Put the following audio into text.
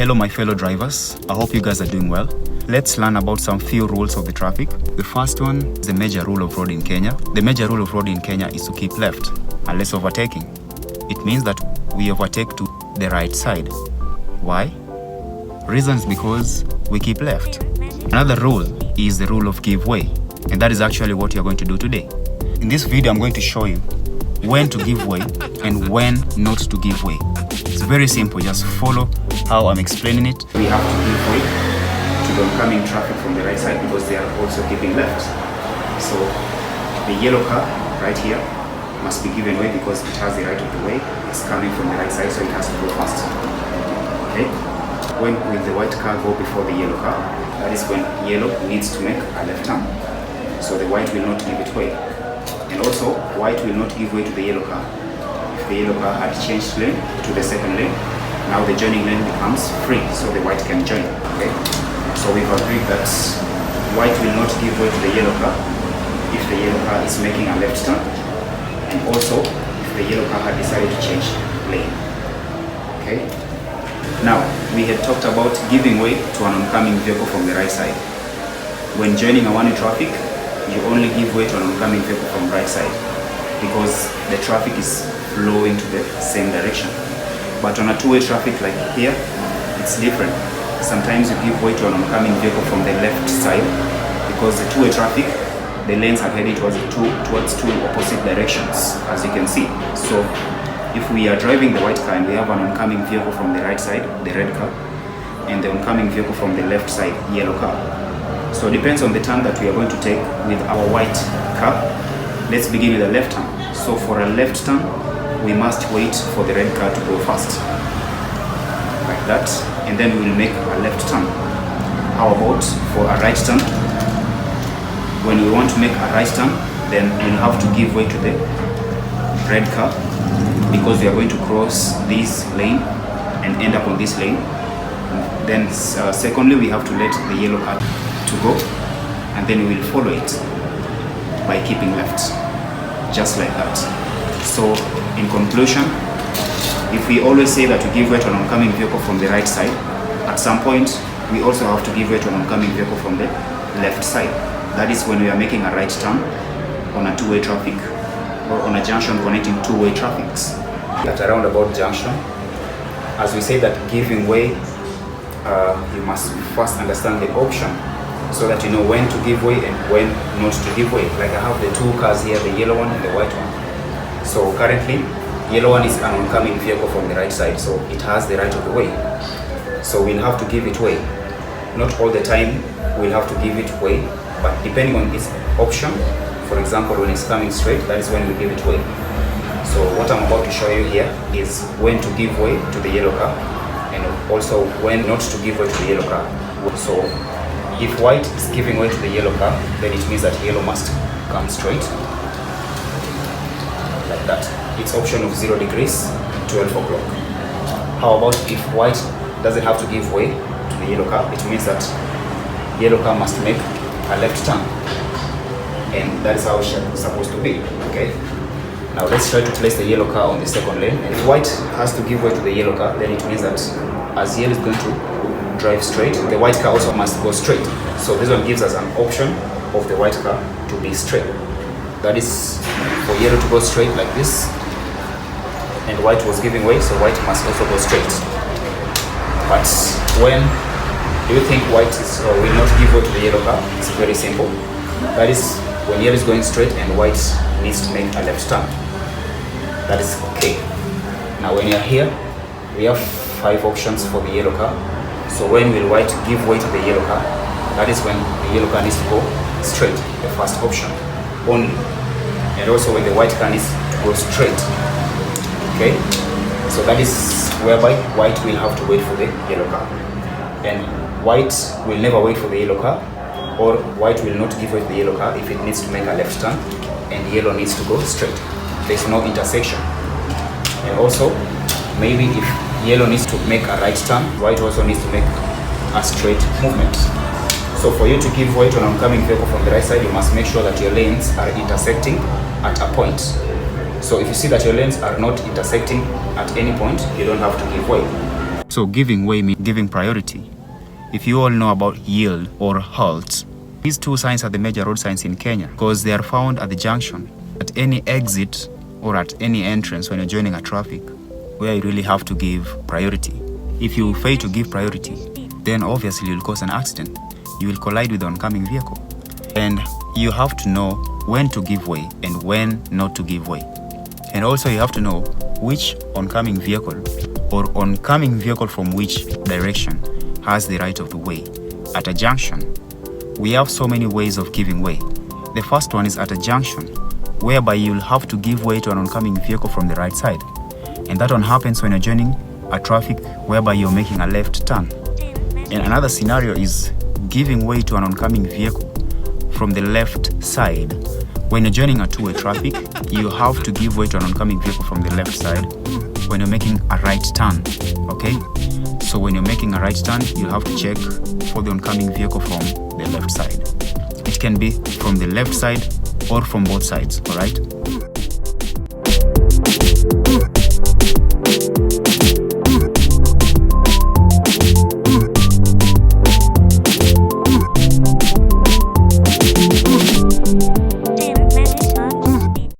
Hello my fellow drivers, I hope you guys are doing well. Let's learn about some few rules of the traffic. The first one is the major rule of road in Kenya. The major rule of road in Kenya is to keep left unless overtaking. It means that we overtake to the right side. Why? Reasons because we keep left. Another rule is the rule of give way, and that is actually what you're going to do today. In this video, I'm going to show you when to give way and when not to give way. It's very simple, just follow how I'm explaining it. We have to give way to the oncoming traffic from the right side because they are also keeping left. So the yellow car right here must be given way because it has the right of the way. It's coming from the right side, so it has to go fast. Okay? When will the white car go before the yellow car? That is when yellow needs to make a left turn. So the white will not give it way. And also, white will not give way to the yellow car. If the yellow car had changed lane to the second lane, now the joining lane becomes free, so the white can join. Okay? So we've agreed that white will not give way to the yellow car if the yellow car is making a left turn, and also if the yellow car had decided to change lane. Okay? Now, we had talked about giving way to an oncoming vehicle from the right side. When joining a one-way traffic, you only give way to an oncoming vehicle from right side because the traffic is flowing to the same direction. But on a two-way traffic like here, it's different. Sometimes you give way to an oncoming vehicle from the left side because the two-way traffic, the lanes are heading towards two opposite directions, as you can see. So if we are driving the white car and we have an oncoming vehicle from the right side, the red car, and the oncoming vehicle from the left side, yellow car. So it depends on the turn that we are going to take with our white car. Let's begin with a left turn. So for a left turn, we must wait for the red car to go fast. Like that. And then we will make a left turn. How about for a right turn? When we want to make a right turn, then we'll have to give way to the red car because we are going to cross this lane and end up on this lane. Then secondly, we have to let the yellow car to go, and then we will follow it by keeping left, just like that. So in conclusion, if we always say that we give way to an oncoming vehicle from the right side, at some point we also have to give way to an oncoming vehicle from the left side. That is when we are making a right turn on a two-way traffic or on a junction connecting two-way traffics. At a roundabout junction, as we say that giving way, you must first understand the option so that you know when to give way and when not to give way. Like I have the two cars here, the yellow one and the white one. So currently, yellow one is an oncoming vehicle from the right side, so it has the right of the way. So we'll have to give it way. Not all the time we'll have to give it way, but depending on its option, for example, when it's coming straight, that is when we give it way. So what I'm about to show you here is when to give way to the yellow car and also when not to give way to the yellow car. So if white is giving way to the yellow car, then it means that yellow must come straight like that. It's option of 0 degrees, 12 o'clock. How about if white doesn't have to give way to the yellow car? It means that yellow car must make a left turn, and that is how it's supposed to be. Okay. Now let's try to place the yellow car on the second lane. And if white has to give way to the yellow car, then it means that as yellow is going to drive straight, the white car also must go straight. So this one gives us an option of the white car to be straight. That is for yellow to go straight like this, and white was giving way, so white must also go straight. But when do you think white will not give way to the yellow car? It's very simple. That is when yellow is going straight and white needs to make a left turn. That is okay. Now when you're here, we have 5 options for the yellow car. So when will white give way to the yellow car? That is when the yellow car needs to go straight, the first option only. And also when the white car needs to go straight. Okay? So that is whereby white will have to wait for the yellow car. And white will never wait for the yellow car, or white will not give way to the yellow car if it needs to make a left turn and yellow needs to go straight. There's no intersection. And also, maybe if yellow needs to make a right turn, white also needs to make a straight movement. So for you to give way to an oncoming vehicle from the right side, you must make sure that your lanes are intersecting at a point. So if you see that your lanes are not intersecting at any point, you don't have to give way. So giving way means giving priority. If you all know about yield or halt, these two signs are the major road signs in Kenya because they are found at the junction, at any exit or at any entrance when you're joining a traffic, where you really have to give priority. If you fail to give priority, then obviously you'll cause an accident. You will collide with the oncoming vehicle. And you have to know when to give way and when not to give way. And also you have to know which oncoming vehicle or oncoming vehicle from which direction has the right of the way. At a junction, we have so many ways of giving way. The first one is at a junction, whereby you'll have to give way to an oncoming vehicle from the right side. And that one happens when you're joining a traffic whereby you're making a left turn. And another scenario is giving way to an oncoming vehicle from the left side. When you're joining a two-way traffic, you have to give way to an oncoming vehicle from the left side when you're making a right turn, okay? So when you're making a right turn, you'll have to check for the oncoming vehicle from the left side. It can be from the left side or from both sides, all right?